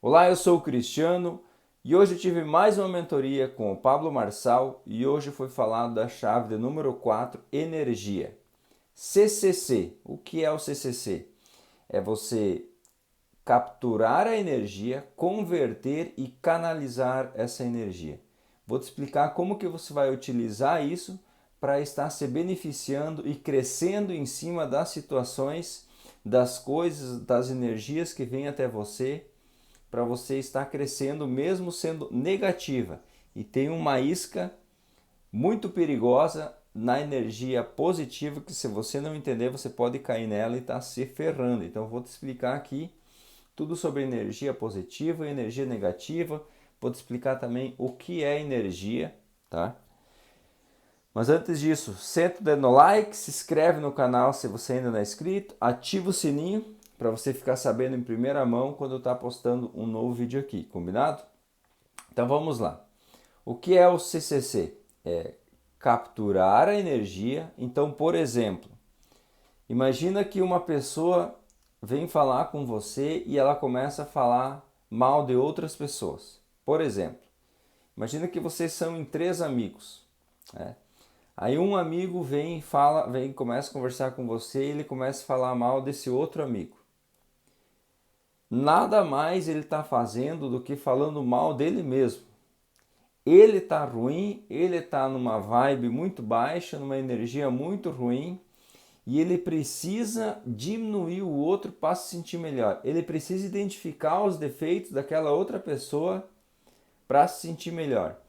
Olá, eu sou o Cristiano e hoje eu tive mais uma mentoria com o Pablo Marçal e hoje foi falado da chave de número 4, energia. CCC. O que é o CCC? É você capturar a energia, converter e canalizar essa energia. Vou te explicar como que você vai utilizar isso para estar se beneficiando e crescendo em cima das situações, das coisas, das energias que vêm até você para você estar crescendo mesmo sendo negativa. E tem uma isca muito perigosa na energia positiva que se você não entender você pode cair nela e estar se ferrando. Então eu vou te explicar aqui tudo sobre energia positiva e energia negativa. Vou te explicar também o que é energia, tá? Mas antes disso, senta o dedo no like, se inscreve no canal se você ainda não é inscrito, ativa o sininho para você ficar sabendo em primeira mão quando eu estar postando um novo vídeo aqui, combinado? Então vamos lá. O que é o CCC? É capturar a energia. Então, por exemplo, imagina que uma pessoa vem falar com você e ela começa a falar mal de outras pessoas. Por exemplo, imagina que vocês são em 3 amigos, né? Aí um amigo vem, começa a conversar com você e ele começa a falar mal desse outro amigo. Nada mais ele está fazendo do que falando mal dele mesmo. Ele está ruim, ele está numa vibe muito baixa, numa energia muito ruim e ele precisa diminuir o outro para se sentir melhor. Ele precisa identificar os defeitos daquela outra pessoa para se sentir melhor.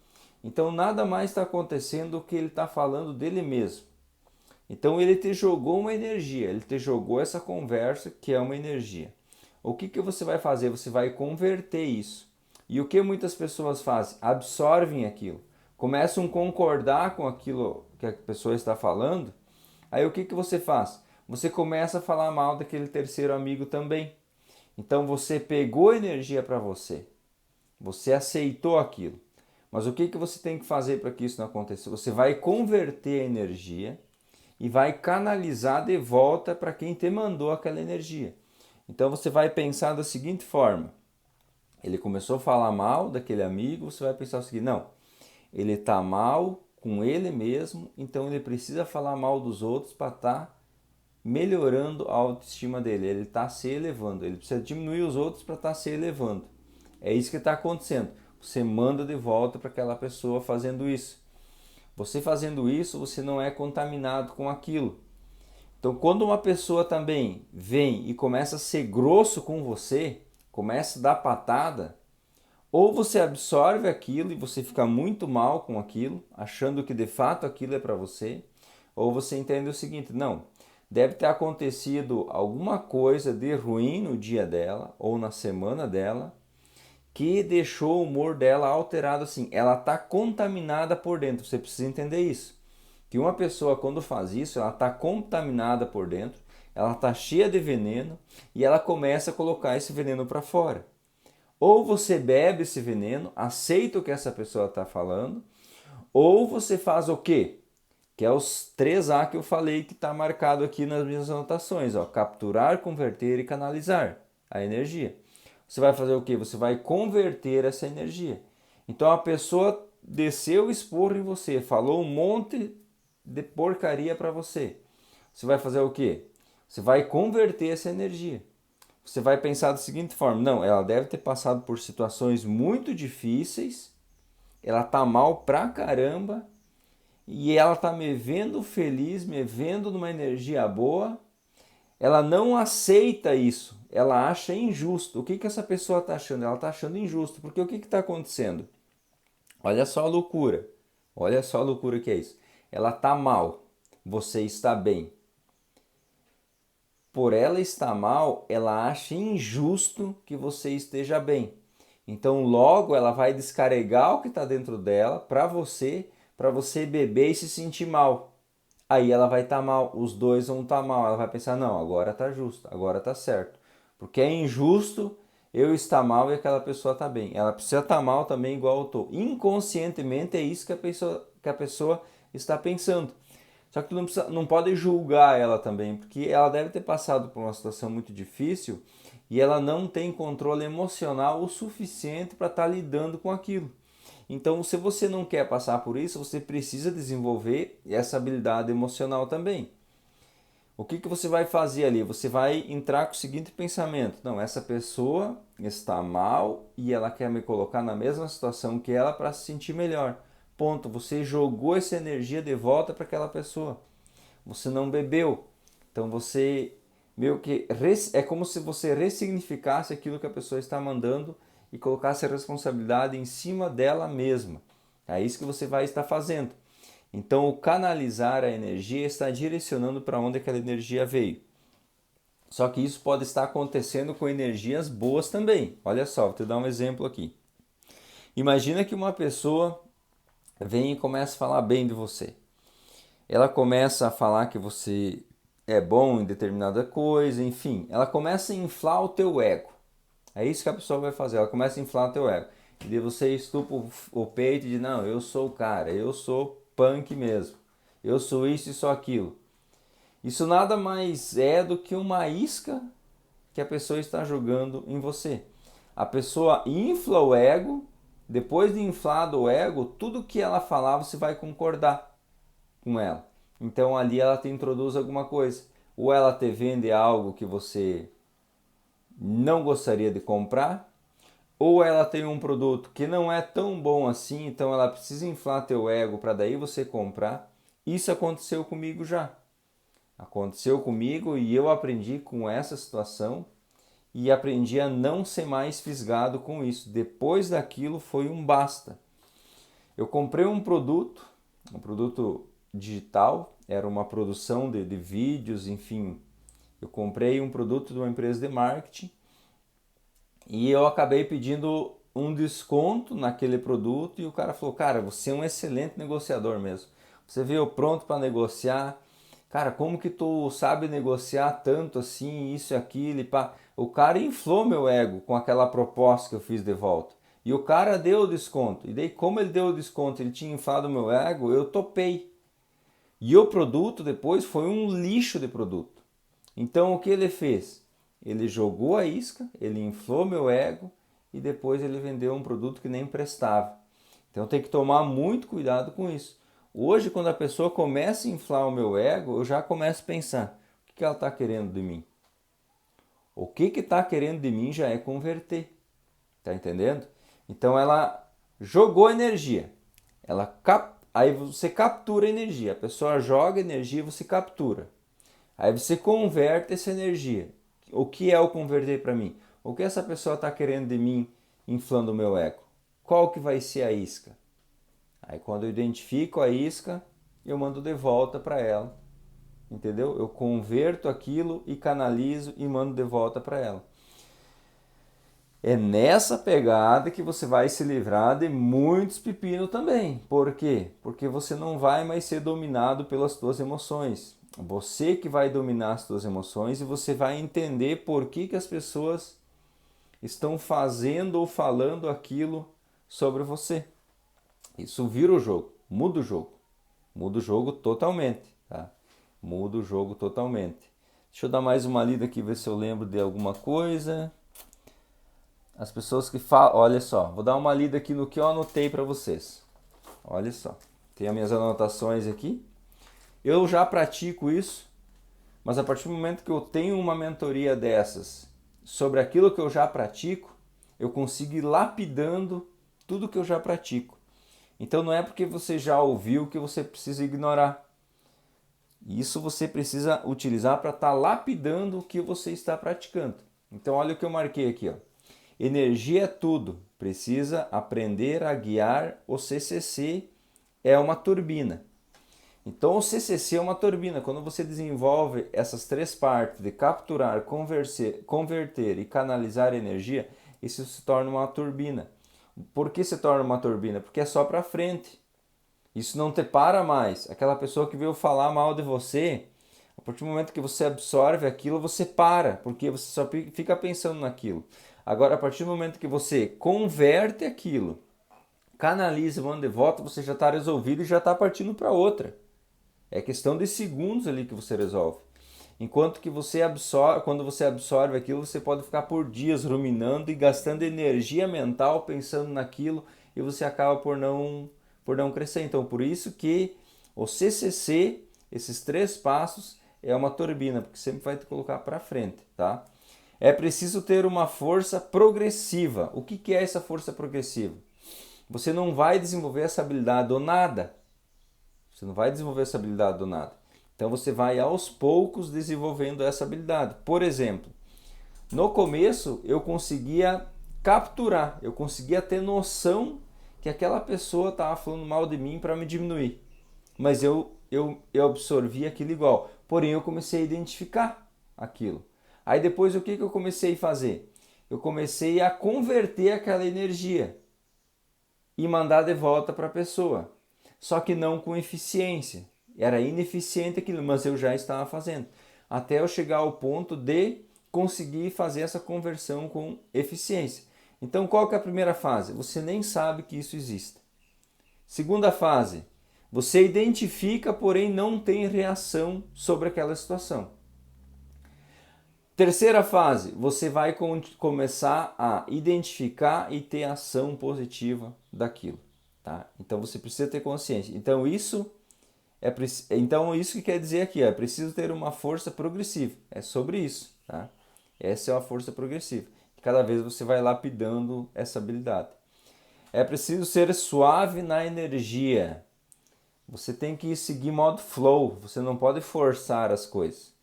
Então nada mais está acontecendo do que ele está falando dele mesmo. Então ele te jogou uma energia, ele te jogou essa conversa que é uma energia. O que você vai fazer? Você vai converter isso. E o que muitas pessoas fazem? Absorvem aquilo, começam a concordar com aquilo que a pessoa está falando. Aí o que você faz? Você começa a falar mal daquele terceiro amigo também. Então você pegou energia para você, você aceitou aquilo. Mas o que você tem que fazer para que isso não aconteça? Você vai converter a energia e vai canalizar de volta para quem te mandou aquela energia. Então você vai pensar da seguinte forma: ele começou a falar mal daquele amigo, você vai pensar o seguinte: não, ele está mal com ele mesmo, então ele precisa falar mal dos outros para estar melhorando a autoestima dele. Ele está se elevando, ele precisa diminuir os outros para estar se elevando. É isso que está acontecendo. Você manda de volta para aquela pessoa fazendo isso. Você fazendo isso, você não é contaminado com aquilo. Então, quando uma pessoa também vem e começa a ser grosso com você, começa a dar patada, ou você absorve aquilo e você fica muito mal com aquilo, achando que de fato aquilo é para você, ou você entende o seguinte: não, deve ter acontecido alguma coisa de ruim no dia dela ou na semana dela que deixou o humor dela alterado assim. Ela está contaminada por dentro. Você precisa entender isso. Que uma pessoa quando faz isso, ela está contaminada por dentro, ela está cheia de veneno e ela começa a colocar esse veneno para fora. Ou você bebe esse veneno, aceita o que essa pessoa está falando, ou você faz o quê? Que é os 3A que eu falei que está marcado aqui nas minhas anotações. Ó, capturar, converter e canalizar a energia. Você vai fazer o quê? Você vai converter essa energia. Então a pessoa desceu o esporro em você, falou um monte de porcaria para você. Você vai fazer o quê? Você vai converter essa energia. Você vai pensar da seguinte forma: não, ela deve ter passado por situações muito difíceis, ela tá mal pra caramba e ela tá me vendo feliz, me vendo numa energia boa. Ela não aceita isso, ela acha injusto. O que essa pessoa está achando? Ela está achando injusto, porque o que está acontecendo? Olha só a loucura, olha só a loucura que é isso. Ela está mal, você está bem. Por ela estar mal, ela acha injusto que você esteja bem. Então logo ela vai descarregar o que está dentro dela para você beber e se sentir mal. Aí ela vai estar mal, os dois vão estar mal. Ela vai pensar: não, agora está justo, agora está certo. Porque é injusto eu estar mal e aquela pessoa está bem. Ela precisa estar mal também igual eu estou. Inconscientemente é isso que a pessoa está pensando. Só que tu não pode julgar ela também, porque ela deve ter passado por uma situação muito difícil e ela não tem controle emocional o suficiente para estar lidando com aquilo. Então, se você não quer passar por isso, você precisa desenvolver essa habilidade emocional também. O que você vai fazer ali? Você vai entrar com o seguinte pensamento: não, essa pessoa está mal e ela quer me colocar na mesma situação que ela para se sentir melhor. Ponto. Você jogou essa energia de volta para aquela pessoa. Você não bebeu. Então você meio que é como se você ressignificasse aquilo que a pessoa está mandando e colocasse a responsabilidade em cima dela mesma. É isso que você vai estar fazendo. Então, o canalizar a energia está direcionando para onde aquela energia veio. Só que isso pode estar acontecendo com energias boas também. Olha só, vou te dar um exemplo aqui. Imagina que uma pessoa vem e começa a falar bem de você. Ela começa a falar que você é bom em determinada coisa, enfim. Ela começa a inflar o teu ego. É isso que a pessoa vai fazer, ela começa a inflar o teu ego. E daí você estupa o peito e diz, não, eu sou o cara, eu sou punk mesmo. Eu sou isso e sou aquilo. Isso nada mais é do que uma isca que a pessoa está jogando em você. A pessoa infla o ego, depois de inflado o ego, tudo que ela falar você vai concordar com ela. Então ali ela te introduz alguma coisa. Ou ela te vende algo que você não gostaria de comprar, ou ela tem um produto que não é tão bom assim, então ela precisa inflar teu ego para daí você comprar. Isso aconteceu comigo já. Aconteceu comigo e eu aprendi com essa situação e aprendi a não ser mais fisgado com isso. Depois daquilo foi um basta. Eu comprei um produto digital, era uma produção de vídeos, enfim. Eu comprei um produto de uma empresa de marketing e eu acabei pedindo um desconto naquele produto e o cara falou, cara, você é um excelente negociador mesmo. Você veio pronto para negociar. Cara, como que tu sabe negociar tanto assim, isso e aquilo? E pá. O cara inflou meu ego com aquela proposta que eu fiz de volta. E o cara deu o desconto. E daí, como ele deu o desconto, ele tinha inflado meu ego, eu topei. E o produto depois foi um lixo de produto. Então, o que ele fez? Ele jogou a isca, ele inflou meu ego e depois ele vendeu um produto que nem prestava. Então, tem que tomar muito cuidado com isso. Hoje, quando a pessoa começa a inflar o meu ego, eu já começo a pensar, o que ela está querendo de mim? O que está querendo de mim já é converter. Tá entendendo? Então, ela jogou energia. Aí você captura a energia. A pessoa joga energia e você captura. Aí você converte essa energia. O que é o converter para mim? O que essa pessoa está querendo de mim inflando o meu ego? Qual que vai ser a isca? Aí quando eu identifico a isca, eu mando de volta para ela. Entendeu? Eu converto aquilo e canalizo e mando de volta para ela. É nessa pegada que você vai se livrar de muitos pepinos também. Por quê? Porque você não vai mais ser dominado pelas suas emoções. Você que vai dominar as suas emoções e você vai entender por que as pessoas estão fazendo ou falando aquilo sobre você. Isso vira o jogo, muda o jogo. Muda o jogo totalmente, tá? Muda o jogo totalmente. Deixa eu dar mais uma lida aqui, ver se eu lembro de alguma coisa. As pessoas que falam, olha só, vou dar uma lida aqui no que eu anotei para vocês. Olha só, tem as minhas anotações aqui. Eu já pratico isso, mas a partir do momento que eu tenho uma mentoria dessas sobre aquilo que eu já pratico, eu consigo ir lapidando tudo que eu já pratico. Então não é porque você já ouviu que você precisa ignorar. Isso você precisa utilizar para estar lapidando o que você está praticando. Então olha o que eu marquei aqui, ó. Energia é tudo, precisa aprender a guiar. O CCC é uma turbina. Então o CCC é uma turbina. Quando você desenvolve essas três partes de capturar, converter e canalizar energia, isso se torna uma turbina. Por que se torna uma turbina? Porque é só para frente. Isso não te para mais. Aquela pessoa que veio falar mal de você, a partir do momento que você absorve aquilo, você para, porque você só fica pensando naquilo. Agora, a partir do momento que você converte aquilo, canaliza, manda de volta, você já está resolvido e já está partindo para outra. É questão de segundos ali que você resolve. Enquanto que você absorve, quando você absorve aquilo, você pode ficar por dias ruminando e gastando energia mental pensando naquilo e você acaba por não crescer. Então, por isso que o CCC, esses 3 passos, é uma turbina, porque sempre vai te colocar para frente, tá? É preciso ter uma força progressiva. O que é essa força progressiva? Você não vai desenvolver essa habilidade do nada. Você não vai desenvolver essa habilidade do nada. Então você vai aos poucos desenvolvendo essa habilidade. Por exemplo, no começo eu conseguia capturar, eu conseguia ter noção que aquela pessoa estava falando mal de mim para me diminuir. Mas eu absorvi aquilo igual. Porém, eu comecei a identificar aquilo. Aí depois o que eu comecei a fazer? Eu comecei a converter aquela energia e mandar de volta para a pessoa. Só que não com eficiência. Era ineficiente aquilo, mas eu já estava fazendo. Até eu chegar ao ponto de conseguir fazer essa conversão com eficiência. Então, qual que é a primeira fase? Você nem sabe que isso existe. Segunda fase, você identifica, porém não tem reação sobre aquela situação. Terceira fase, você vai começar a identificar e ter ação positiva daquilo, tá? Então você precisa ter consciência. Então isso que quer dizer aqui, é preciso ter uma força progressiva. É sobre isso, tá? Essa é uma força progressiva. Cada vez você vai lapidando essa habilidade. É preciso ser suave na energia. Você tem que seguir modo flow, você não pode forçar as coisas.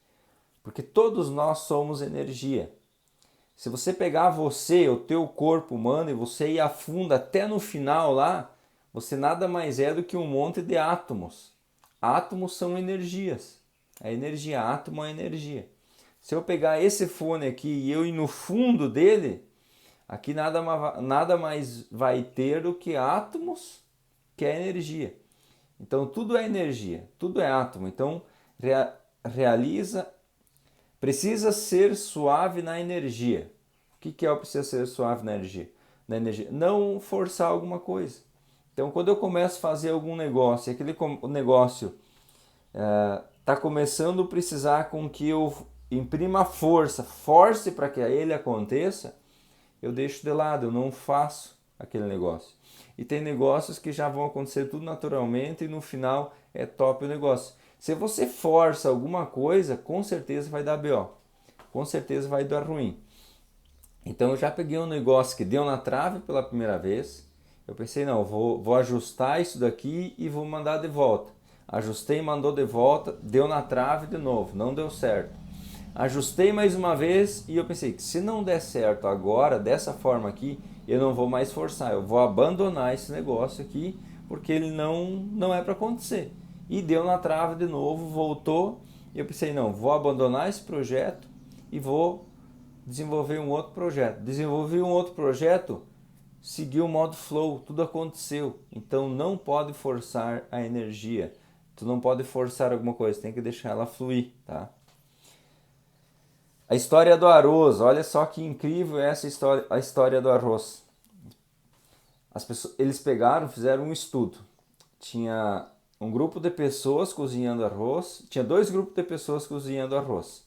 Porque todos nós somos energia. Se você pegar você, o teu corpo humano, e você ir a fundo até no final lá, você nada mais é do que um monte de átomos. Átomos são energias. A energia, átomo é energia. Se eu pegar esse fone aqui e eu ir no fundo dele, aqui nada mais vai ter do que átomos, que é energia. Então tudo é energia, tudo é átomo. Então precisa ser suave na energia. O que é o precisa ser suave na energia? Não forçar alguma coisa. Então, quando eu começo a fazer algum negócio, e aquele negócio está começando a precisar com que eu imprima força, force para que ele aconteça, eu deixo de lado, eu não faço aquele negócio. E tem negócios que já vão acontecer tudo naturalmente e no final é top o negócio. Se você força alguma coisa, com certeza vai dar BO. Com certeza vai dar ruim. Então eu já peguei um negócio que deu na trave pela primeira vez. Eu pensei, não, vou ajustar isso daqui e vou mandar de volta. Ajustei, mandou de volta, deu na trave de novo, não deu certo. Ajustei mais uma vez e eu pensei que se não der certo agora, dessa forma aqui, eu não vou mais forçar, eu vou abandonar esse negócio aqui, porque ele não é para acontecer. E deu na trave de novo, voltou, e eu pensei, não, vou abandonar esse projeto e vou desenvolver um outro projeto. Desenvolvi um outro projeto, segui o modo flow, tudo aconteceu. Então não pode forçar a energia, tu não pode forçar alguma coisa, tem que deixar ela fluir, tá? A história do arroz, olha só que incrível é essa história, a história do arroz. Eles pegaram, fizeram um estudo. Tinha um grupo de pessoas cozinhando arroz, tinha 2 grupos de pessoas cozinhando arroz.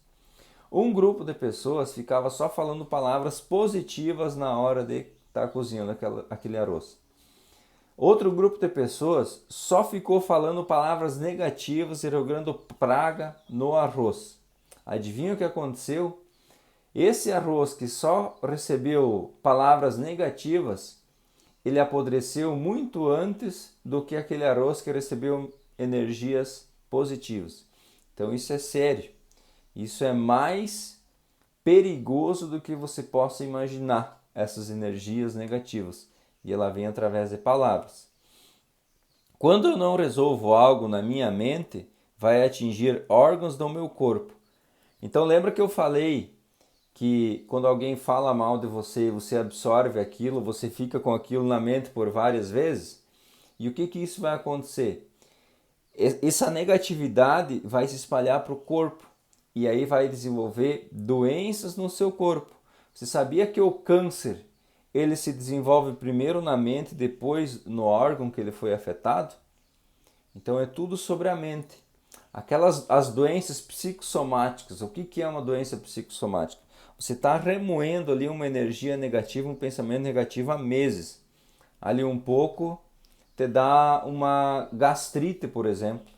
Um grupo de pessoas ficava só falando palavras positivas na hora de estar cozinhando aquele arroz. Outro grupo de pessoas só ficou falando palavras negativas e jogando praga no arroz. Adivinha o que aconteceu? Esse arroz que só recebeu palavras negativas, ele apodreceu muito antes do que aquele arroz que recebeu energias positivas. Então isso é sério. Isso é mais perigoso do que você possa imaginar, essas energias negativas. E ela vem através de palavras. Quando eu não resolvo algo na minha mente, vai atingir órgãos do meu corpo. Então lembra que eu falei que quando alguém fala mal de você, você absorve aquilo, você fica com aquilo na mente por várias vezes? E o que isso vai acontecer? Essa negatividade vai se espalhar para o corpo e aí vai desenvolver doenças no seu corpo. Você sabia que o câncer ele se desenvolve primeiro na mente, depois no órgão que ele foi afetado? Então é tudo sobre a mente. As doenças psicossomáticas. O que é uma doença psicossomática? Você está remoendo ali uma energia negativa, um pensamento negativo há meses. Ali um pouco te dá uma gastrite, por exemplo.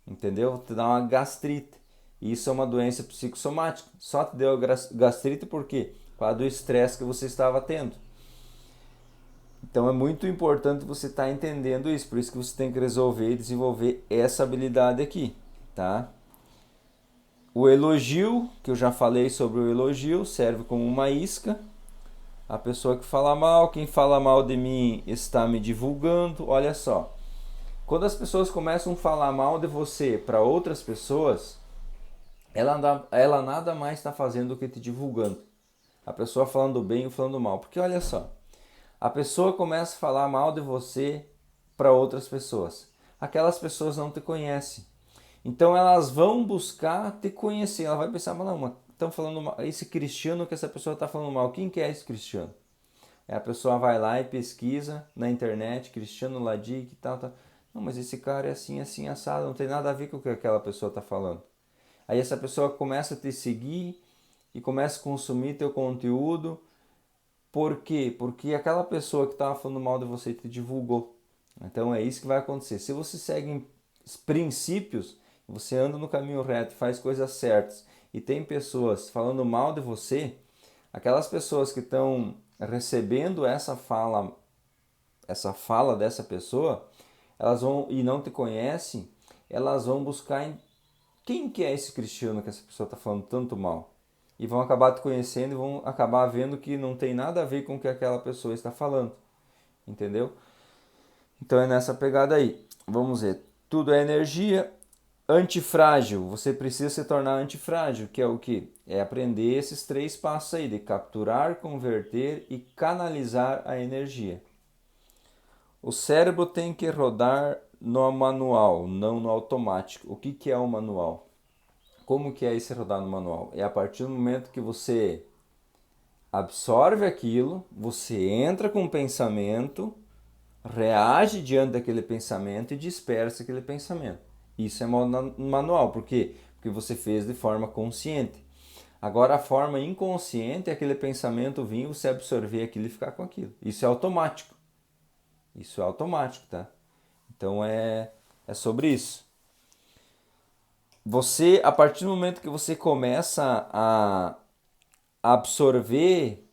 Entendeu? Te dá uma gastrite. E isso é uma doença psicossomática. Só te deu a gastrite por quê? Por causa do estresse que você estava tendo. Então é muito importante você estar entendendo isso. Por isso que você tem que resolver e desenvolver essa habilidade aqui, tá? O elogio, que eu já falei sobre o elogio, serve como uma isca. A pessoa que fala mal, quem fala mal de mim está me divulgando. Olha só, quando as pessoas começam a falar mal de você para outras pessoas, ela nada mais está fazendo do que te divulgando. A pessoa falando bem ou falando mal. Porque olha só, a pessoa começa a falar mal de você para outras pessoas. Aquelas pessoas não te conhecem. Então elas vão buscar te conhecer. Ela vai pensar, mas não, estão falando mal. Esse cristiano que essa pessoa está falando mal, quem que é esse cristiano? Aí a pessoa vai lá e pesquisa na internet, Cristiano Ladic e tal, tal. Não, mas esse cara é assim, assim, assado, não tem nada a ver com o que aquela pessoa está falando. Aí essa pessoa começa a te seguir e começa a consumir teu conteúdo. Por quê? Porque aquela pessoa que estava falando mal de você te divulgou. Então é isso que vai acontecer. Se você segue princípios, você anda no caminho reto, faz coisas certas e tem pessoas falando mal de você, aquelas pessoas que estão recebendo essa fala dessa pessoa, elas vão e não te conhecem, elas vão buscar quem que é esse cristiano que essa pessoa está falando tanto mal. E vão acabar te conhecendo e vão acabar vendo que não tem nada a ver com o que aquela pessoa está falando. Entendeu? Então é nessa pegada aí. Vamos ver. Tudo é energia. Antifrágil. Você precisa se tornar antifrágil, que é o quê? É aprender esses 3 passos aí, de capturar, converter e canalizar a energia. O cérebro tem que rodar no manual, não no automático. O que é o manual? Como que é esse rodar no manual? É a partir do momento que você absorve aquilo, você entra com o pensamento, reage diante daquele pensamento e dispersa aquele pensamento. Isso é manual, por quê? Porque você fez de forma consciente. Agora a forma inconsciente é aquele pensamento vir, você absorver aquilo e ficar com aquilo. Isso é automático. Isso é automático, tá? Então é sobre isso. Você, a partir do momento que você começa a absorver,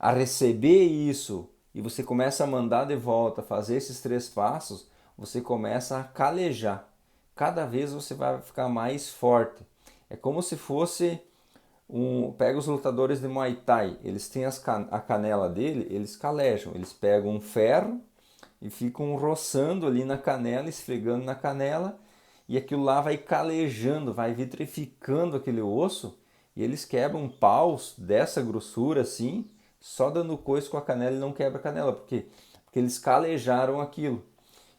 a receber isso e você começa a mandar de volta, fazer esses 3 passos, você começa a calejar. Cada vez você vai ficar mais forte. É como se fosse pega os lutadores de Muay Thai, eles têm a canela dele, eles calejam, eles pegam um ferro e ficam roçando ali na canela, esfregando na canela, e aquilo lá vai calejando, vai vitrificando aquele osso, e eles quebram paus dessa grossura assim, só dando coice com a canela e não quebra a canela, porque eles calejaram aquilo.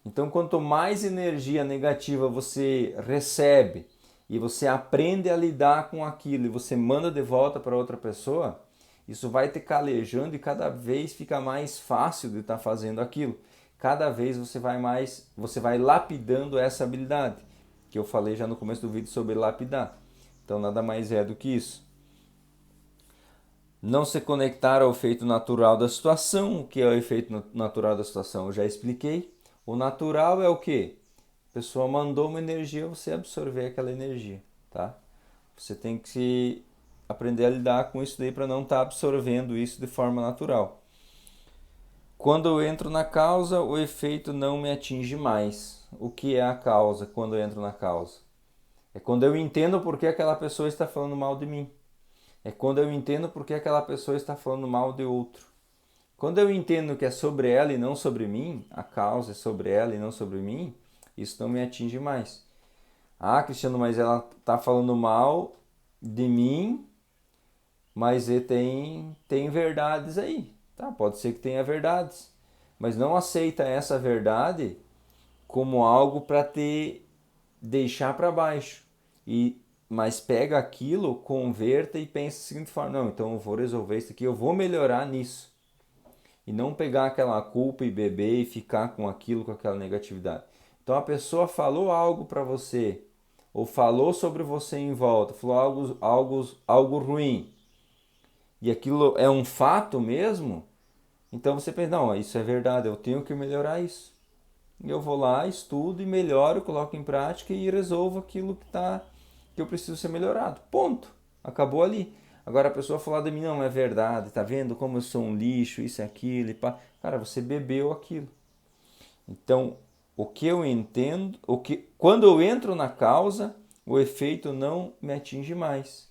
Então, quanto mais energia negativa você recebe e você aprende a lidar com aquilo e você manda de volta para outra pessoa, isso vai te calejando e cada vez fica mais fácil de estar fazendo aquilo. Cada vez você vai lapidando essa habilidade, que eu falei já no começo do vídeo sobre lapidar. Então nada mais é do que isso. Não se conectar ao efeito natural da situação. O que é o efeito natural da situação? Eu já expliquei. O natural é o quê? A pessoa mandou uma energia, você absorver aquela energia, tá? Você tem que aprender a lidar com isso daí para não estar absorvendo isso de forma natural. Quando eu entro na causa, o efeito não me atinge mais. O que é a causa quando eu entro na causa? É quando eu entendo por que aquela pessoa está falando mal de mim. É quando eu entendo por que aquela pessoa está falando mal de outro. Quando eu entendo que é sobre ela e não sobre mim, a causa é sobre ela e não sobre mim, isso não me atinge mais. Ah, Cristiano, mas ela está falando mal de mim, mas tem verdades aí. Tá, pode ser que tenha verdades, mas não aceita essa verdade como algo para te deixar para baixo. Mas pega aquilo, converta e pensa da seguinte forma: não, então eu vou resolver isso aqui, eu vou melhorar nisso. E não pegar aquela culpa e beber e ficar com aquilo, com aquela negatividade. Então a pessoa falou algo para você ou falou sobre você em volta, falou algo ruim, e aquilo é um fato mesmo, então você pensa, não, isso é verdade, eu tenho que melhorar isso. E eu vou lá, estudo e melhoro, coloco em prática e resolvo aquilo que eu preciso ser melhorado. Ponto. Acabou ali. Agora a pessoa falar de mim, não, é verdade, tá vendo como eu sou um lixo, isso e aquilo, e pá. Cara, você bebeu aquilo. Então, o que eu entendo, quando eu entro na causa, o efeito não me atinge mais.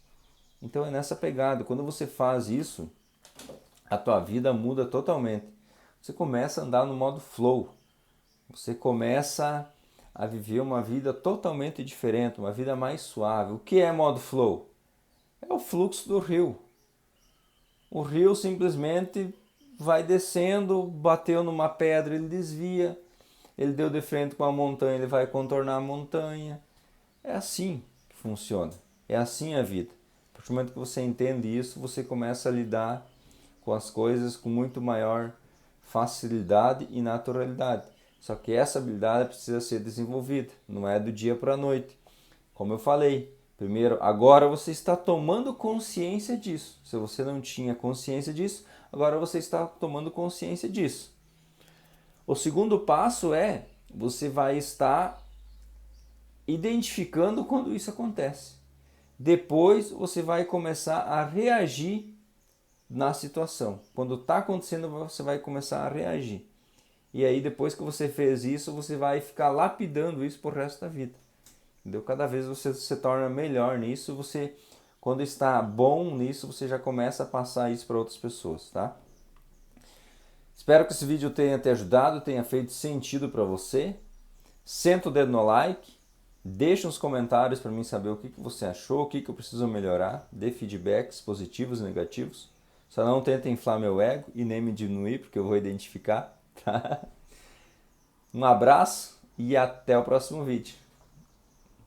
Então é nessa pegada. Quando você faz isso, a tua vida muda totalmente. Você começa a andar no modo flow. Você começa a viver uma vida totalmente diferente, uma vida mais suave. O que é modo flow? É o fluxo do rio. O rio simplesmente vai descendo, bateu numa pedra, ele desvia. Ele deu de frente com a montanha, ele vai contornar a montanha. É assim que funciona. É assim a vida. A partir do momento que você entende isso, você começa a lidar com as coisas com muito maior facilidade e naturalidade. Só que essa habilidade precisa ser desenvolvida, não é do dia para a noite. Como eu falei, primeiro, agora você está tomando consciência disso. Se você não tinha consciência disso, agora você está tomando consciência disso. O segundo passo é, você vai estar identificando quando isso acontece. Depois você vai começar a reagir na situação. Quando está acontecendo, você vai começar a reagir. E aí, depois que você fez isso, você vai ficar lapidando isso por resto da vida. Entendeu? Cada vez você se torna melhor nisso. Você, quando está bom nisso, você já começa a passar isso para outras pessoas, tá? Espero que esse vídeo tenha te ajudado, tenha feito sentido para você. Senta o dedo no like, deixa nos comentários para mim saber o que você achou, o que eu preciso melhorar, dê feedbacks positivos e negativos. Só não tenta inflar meu ego e nem me diminuir, porque eu vou identificar. Tá? Um abraço e até o próximo vídeo.